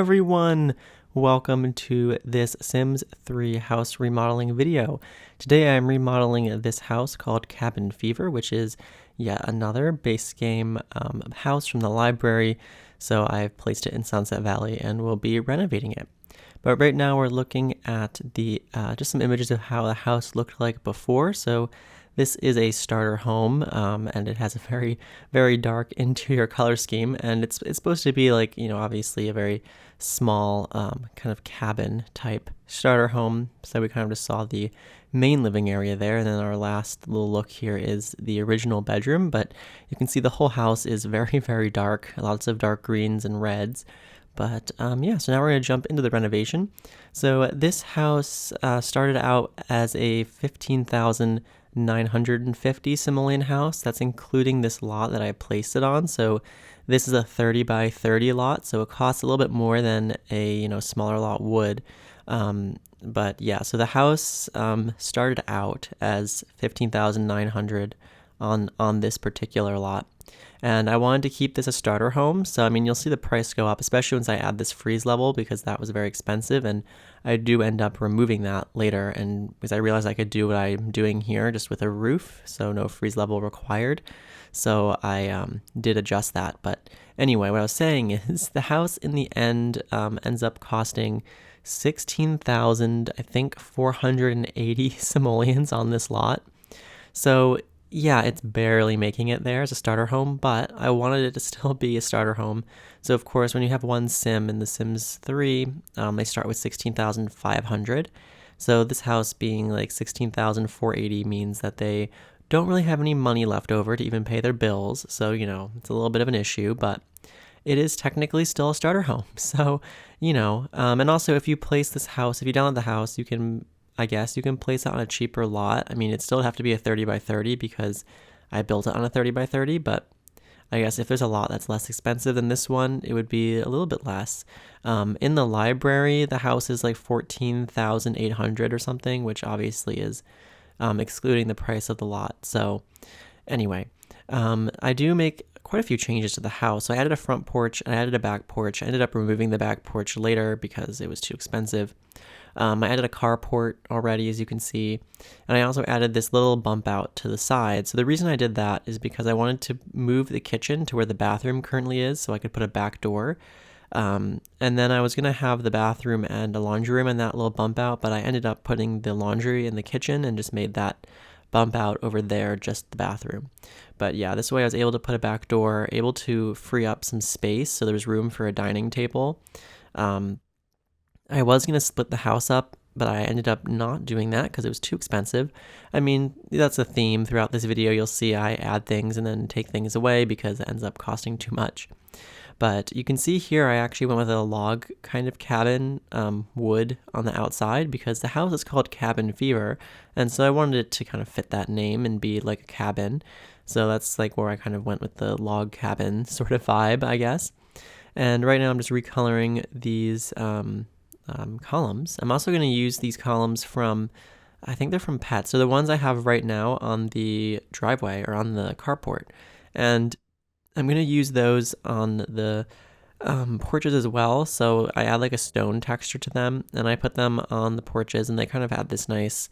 everyone! Welcome to this Sims 3 house remodeling video. Today I'm remodeling this house called Cabin Fever, which is yet another base game house from the library. So I've placed it in Sunset Valley and we'll be renovating it. But right now we're looking at the just some images of how the house looked like before. So this is a starter home, and it has a very, very dark interior color scheme, and it's supposed to be like, obviously a very small kind of cabin type starter home. So we kind of just saw the main living area there, and then our last little look here is the original bedroom, but you can see the whole house is very, very dark, lots of dark greens and reds. But yeah, so now we're going to jump into the renovation. So this house started out as a 15,950 simoleon house. That's including this lot that I placed it on. So this is a 30 by 30 lot, so it costs a little bit more than a smaller lot would. But yeah, so the house started out as 15,900 on this particular lot. And I wanted to keep this a starter home, so you'll see the price go up, especially once I add this freeze level, because that was very expensive, and I do end up removing that later, and because I realized I could do what I'm doing here just with a roof, so no freeze level required. So I did adjust that. But anyway, what I was saying is the house in the end ends up costing 16,000, I think 480 simoleons on this lot. So yeah, it's barely making it there as a starter home, but I wanted it to still be a starter home. So of course, when you have one sim in The Sims 3, they start with 16,500. So this house being like 16,480 means that they don't really have any money left over to even pay their bills. So, it's a little bit of an issue, but it is technically still a starter home. So, and also if you place this house, if you download the house, I guess you can place it on a cheaper lot. It'd still have to be a 30 by 30 because I built it on a 30 by 30, but I guess if there's a lot that's less expensive than this one, it would be a little bit less. In the library, the house is like 14,800 or something, which obviously is excluding the price of the lot. So anyway, I do make quite a few changes to the house. So I added a front porch and I added a back porch. I ended up removing the back porch later because it was too expensive. I added a carport already, as you can see, and I also added this little bump out to the side. So the reason I did that is because I wanted to move the kitchen to where the bathroom currently is so I could put a back door. And then I was going to have the bathroom and a laundry room in that little bump out, but I ended up putting the laundry in the kitchen and just made that bump out over there, just the bathroom. But yeah, this way I was able to put a back door, able to free up some space so there was room for a dining table. I was going to split the house up, but I ended up not doing that because it was too expensive. That's a theme throughout this video. You'll see I add things and then take things away because it ends up costing too much. But you can see here I actually went with a log kind of cabin wood on the outside because the house is called Cabin Fever, and so I wanted it to kind of fit that name and be like a cabin. So that's like where I kind of went with the log cabin sort of vibe, I guess. And right now I'm just recoloring these columns. I'm also going to use these columns I think they're from Pets. So the ones I have right now on the driveway or on the carport. And I'm going to use those on the porches as well. So I add like a stone texture to them and I put them on the porches and they kind of add this nice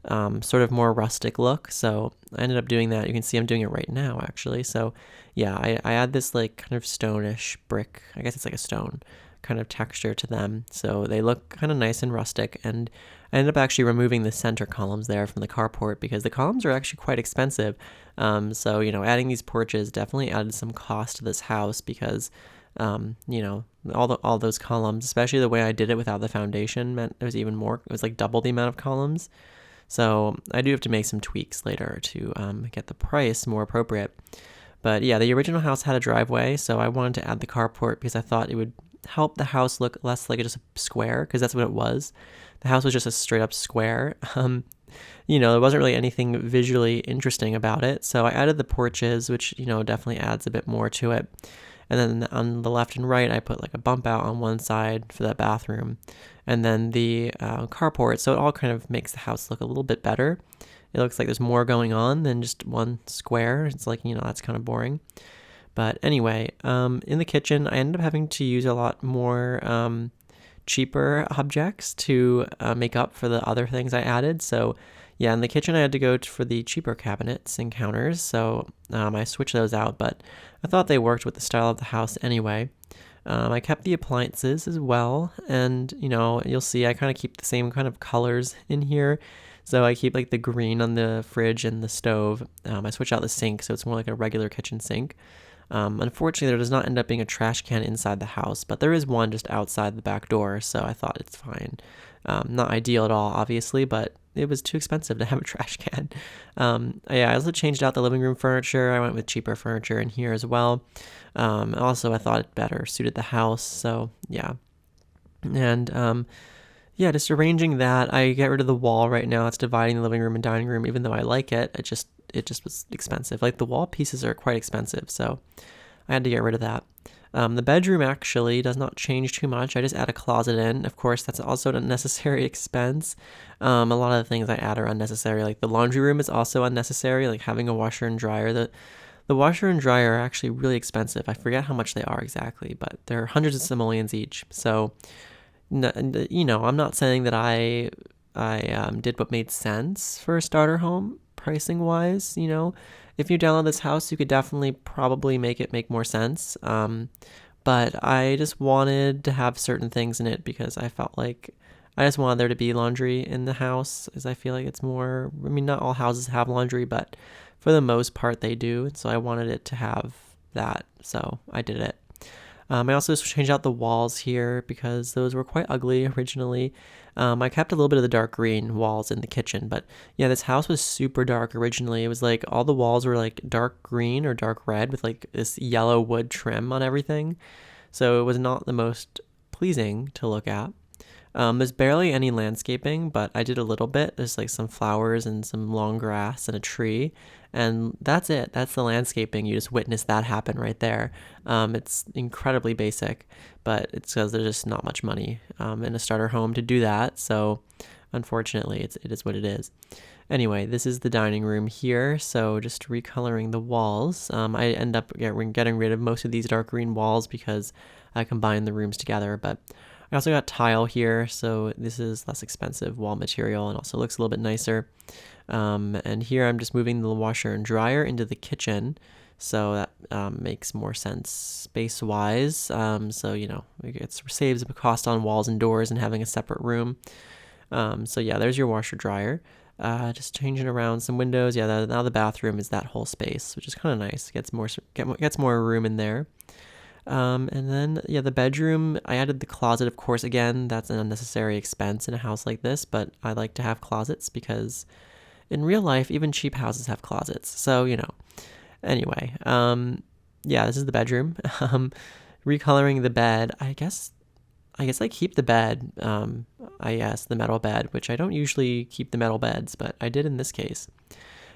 sort of more rustic look. So I ended up doing that. You can see I'm doing it right now actually. So yeah, I add this like kind of stone-ish brick. I guess it's like a stone kind of texture to them, so they look kind of nice and rustic. And I ended up actually removing the center columns there from the carport because the columns are actually quite expensive. So adding these porches definitely added some cost to this house because all those columns, especially the way I did it without the foundation, meant it was even more. It was like double the amount of columns. So I do have to make some tweaks later to get the price more appropriate. But yeah, the original house had a driveway, so I wanted to add the carport because I thought it would help the house look less like just a square, because that's what it was. The house was just a straight up square. There wasn't really anything visually interesting about it. So I added the porches, which, definitely adds a bit more to it. And then on the left and right, I put like a bump out on one side for that bathroom. And then the carport. So it all kind of makes the house look a little bit better. It looks like there's more going on than just one square. It's like, that's kind of boring. But anyway, in the kitchen, I ended up having to use a lot more cheaper objects to make up for the other things I added. So yeah, in the kitchen, I had to go for the cheaper cabinets and counters. So I switched those out, but I thought they worked with the style of the house anyway. I kept the appliances as well, and you'll see I kind of keep the same kind of colors in here. So I keep like the green on the fridge and the stove. I switch out the sink, so it's more like a regular kitchen sink. Unfortunately, there does not end up being a trash can inside the house, but there is one just outside the back door, so I thought it's fine. Not ideal at all, obviously, but it was too expensive to have a trash can. Yeah, I also changed out the living room furniture. I went with cheaper furniture in here as well. Also, I thought it better suited the house, so yeah. And yeah, just arranging that. I get rid of the wall right now. It's dividing the living room and dining room. Even though I like it, it just was expensive. Like the wall pieces are quite expensive, so I had to get rid of that. The bedroom actually does not change too much. I just add a closet in. Of course, that's also an unnecessary expense. A lot of the things I add are unnecessary. Like the laundry room is also unnecessary. Like having a washer and dryer. The washer and dryer are actually really expensive. I forget how much they are exactly, but they're hundreds of simoleons each. So, I'm not saying that I did what made sense for a starter home pricing wise. If you download this house, you could definitely probably make it make more sense. But I just wanted to have certain things in it because I felt like I just wanted there to be laundry in the house, as I feel like it's more, I mean, not all houses have laundry, but for the most part they do. So I wanted it to have that. So I did it. I also changed out the walls here because those were quite ugly originally. I kept a little bit of the dark green walls in the kitchen, but yeah, this house was super dark originally. It was like all the walls were like dark green or dark red with like this yellow wood trim on everything. So it was not the most pleasing to look at. There's barely any landscaping, but I did a little bit. There's like some flowers and some long grass and a tree, and that's it. That's the landscaping. You just witnessed that happen right there. It's incredibly basic, but it's because there's just not much money in a starter home to do that. So unfortunately, it is what it is. Anyway, this is the dining room here. So just recoloring the walls. I end up getting rid of most of these dark green walls because I combined the rooms together, but I also got tile here, so this is less expensive wall material and also looks a little bit nicer. And here I'm just moving the washer and dryer into the kitchen, so that makes more sense space-wise. So, it saves a cost on walls and doors and having a separate room. So yeah, there's your washer dryer. Just changing around some windows. Yeah, now the bathroom is that whole space, which is kind of nice. Gets more room in there. And then, yeah, the bedroom, I added the closet, of course. Again, that's an unnecessary expense in a house like this, but I like to have closets because in real life, even cheap houses have closets. So, anyway, yeah, this is the bedroom. Recoloring the bed, I guess I keep the bed, the metal bed, which I don't usually keep the metal beds, but I did in this case.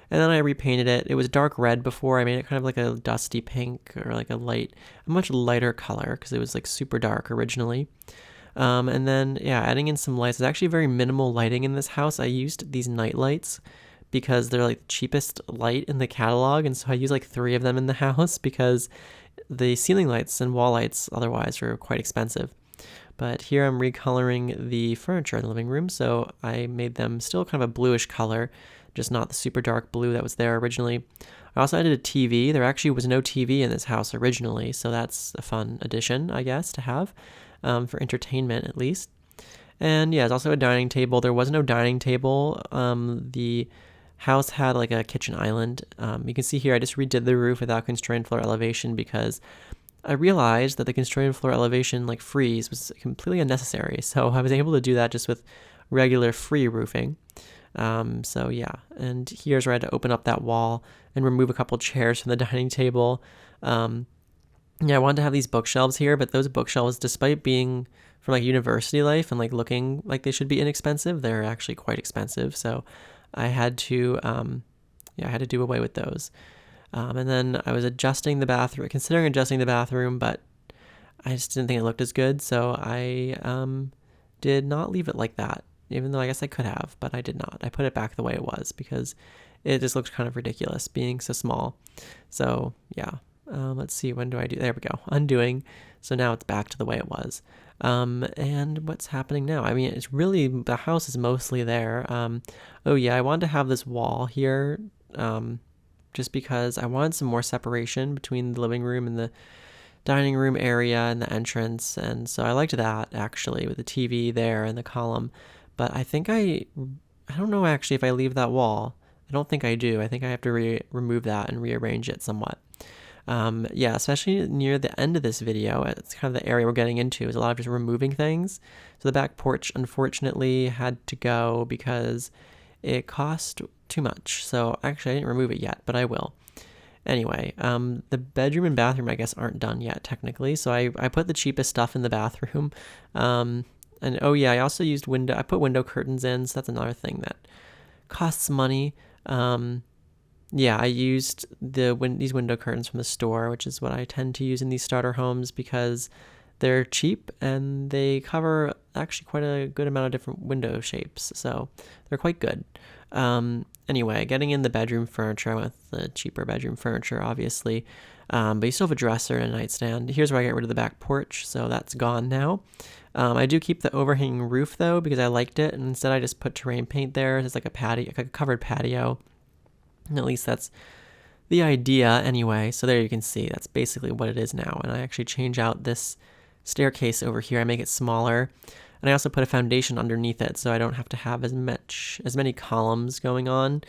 And then I repainted it. It was dark red before. I made it kind of like a dusty pink or like a much lighter color because it was like super dark originally. And then, yeah, adding in some lights. There's actually very minimal lighting in this house. I used these night lights because they're like the cheapest light in the catalog. And so I use like 3 of them in the house because the ceiling lights and wall lights otherwise are quite expensive. But here I'm recoloring the furniture in the living room. So I made them still kind of a bluish color, just not the super dark blue that was there originally. I also added a TV. There actually was no TV in this house originally, so that's a fun addition, I guess, to have for entertainment at least. And yeah, there's also a dining table. There was no dining table. The house had like a kitchen island. You can see here I just redid the roof without constrained floor elevation because I realized that the constrained floor elevation like freeze was completely unnecessary. So I was able to do that just with regular free roofing. So yeah, and here's where I had to open up that wall and remove a couple chairs from the dining table. Yeah, I wanted to have these bookshelves here, but those bookshelves, despite being from like university life and like looking like they should be inexpensive, they're actually quite expensive. So I had to, do away with those. And then I was considering adjusting the bathroom, but I just didn't think it looked as good. So I did not leave it like that, even though I guess I could have, but I did not. I put it back the way it was because it just looked kind of ridiculous being so small. So yeah, Let's see, when do I do? There we go. Undoing. So now it's back to the way it was. And what's happening now? I mean, it's really, the house is mostly there. Oh yeah, I wanted to have this wall here, just because I wanted some more separation between the living room and the dining room area and the entrance. And so I liked that actually with the TV there and the column. But I think I don't know actually if I leave that wall. I don't think I do. I think I have to remove that and rearrange it somewhat. Yeah, especially near the end of this video, it's kind of the area we're getting into is a lot of just removing things. So the back porch, unfortunately, had to go because it cost too much. So actually, I didn't remove it yet, but I will. Anyway, the bedroom and bathroom, I guess, aren't done yet, technically. So I put the cheapest stuff in the bathroom. And oh yeah, I also used I put window curtains in, so that's another thing that costs money. Yeah, I used these window curtains from the store, which is what I tend to use in these starter homes because they're cheap and they cover actually quite a good amount of different window shapes, so they're quite good. Anyway, getting in the bedroom furniture, I went with the cheaper bedroom furniture, obviously, but you still have a dresser and a nightstand. Here's where I get rid of the back porch, so that's gone now. I do keep the overhanging roof though because I liked it, and instead I just put terrain paint there. It's like a patio, like a covered patio. And at least that's the idea anyway. So there you can see that's basically what it is now. And I actually change out this staircase over here. I make it smaller. And I also put a foundation underneath it so I don't have to have as many columns going on.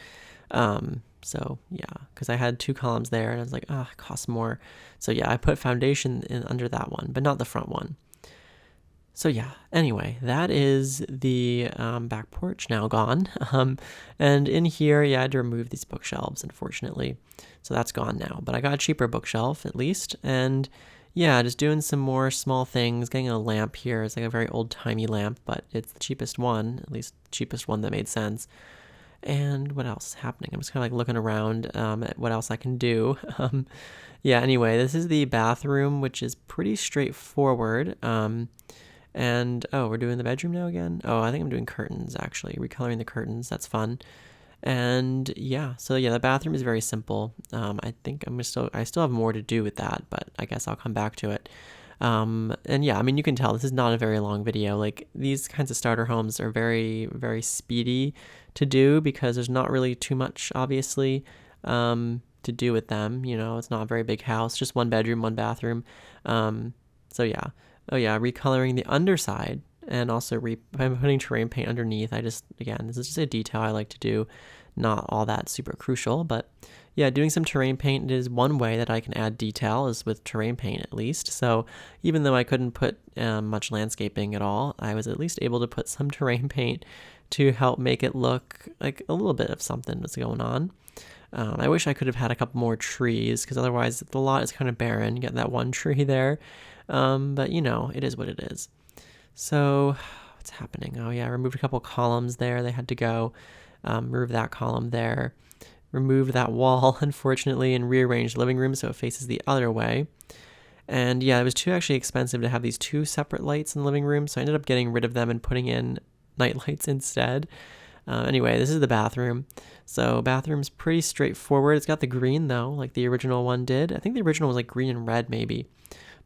So yeah, because I had 2 columns there and I was like, oh, it costs more. So yeah, I put foundation under that one, but not the front one. So yeah, anyway, that is the back porch now gone. And in here, yeah, I had to remove these bookshelves, unfortunately. So that's gone now. But I got a cheaper bookshelf, at least. And yeah, just doing some more small things. Getting a lamp here. It's like a very old-timey lamp, but it's the cheapest one, at least the cheapest one that made sense. And what else is happening? I'm just kind of like looking around at what else I can do. Yeah, anyway, this is the bathroom, which is pretty straightforward. And oh, we're doing the bedroom now again? Oh, I think I'm doing curtains actually, recoloring the curtains. That's fun. And yeah, so yeah, the bathroom is very simple. I think I still have more to do with that, but I guess I'll come back to it. And yeah, I mean, you can tell this is not a very long video. Like these kinds of starter homes are very, very speedy to do because there's not really too much, obviously, to do with them. You know, it's not a very big house, just 1 bedroom, 1 bathroom. So yeah. Oh yeah, recoloring the underside and also I'm putting terrain paint underneath. Again, this is just a detail I like to do, not all that super crucial, but yeah, doing some terrain paint is one way that I can add detail is with terrain paint at least. So even though I couldn't put much landscaping at all, I was at least able to put some terrain paint to help make it look like a little bit of something that's going on. I wish I could have had a couple more trees because otherwise the lot is kind of barren. You get that 1 tree there. But you know, it is what it is. So what's happening? Oh yeah, I removed a couple columns there. They had to go. Remove that column there. Remove that wall, unfortunately, and rearrange the living room so it faces the other way. And yeah, it was too actually expensive to have these 2 separate lights in the living room, so I ended up getting rid of them and putting in night lights instead. Anyway, this is the bathroom. So bathroom's pretty straightforward. It's got the green though, like the original one did. I think the original was like green and red maybe.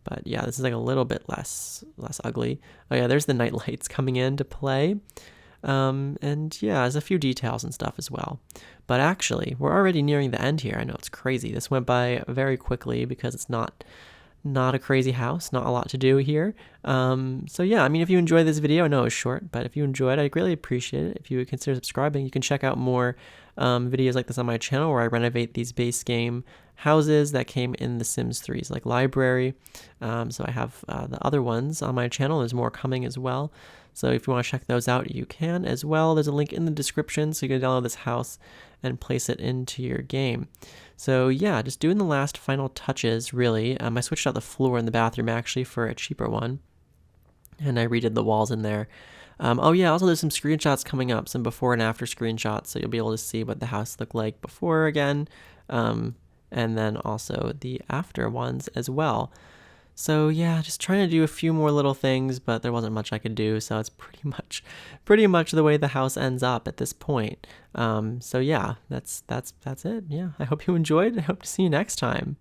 But yeah, this is like a little bit less ugly. Oh yeah, there's the night lights coming into play. And yeah, there's a few details and stuff as well. But actually, we're already nearing the end here. I know it's crazy. This went by very quickly because it's not a crazy house, not a lot to do here. So yeah, I mean, if you enjoyed this video, I know it's short, but if you enjoyed, I'd greatly appreciate it if you would consider subscribing. You can check out more videos like this on my channel where I renovate these base game houses that came in The Sims 3's like library. So I have the other ones on my channel. There's more coming as well. So if you want to check those out, you can as well. There's a link in the description so you can download this house and place it into your game. So yeah, just doing the last final touches really. I switched out the floor in the bathroom actually for a cheaper one. And I redid the walls in there. Oh yeah, also there's some screenshots coming up, some before and after screenshots, so you'll be able to see what the house looked like before again. And then also the after ones as well. So yeah, just trying to do a few more little things, but there wasn't much I could do, so it's pretty much the way the house ends up at this point. So yeah, that's it. Yeah, I hope you enjoyed. I hope to see you next time.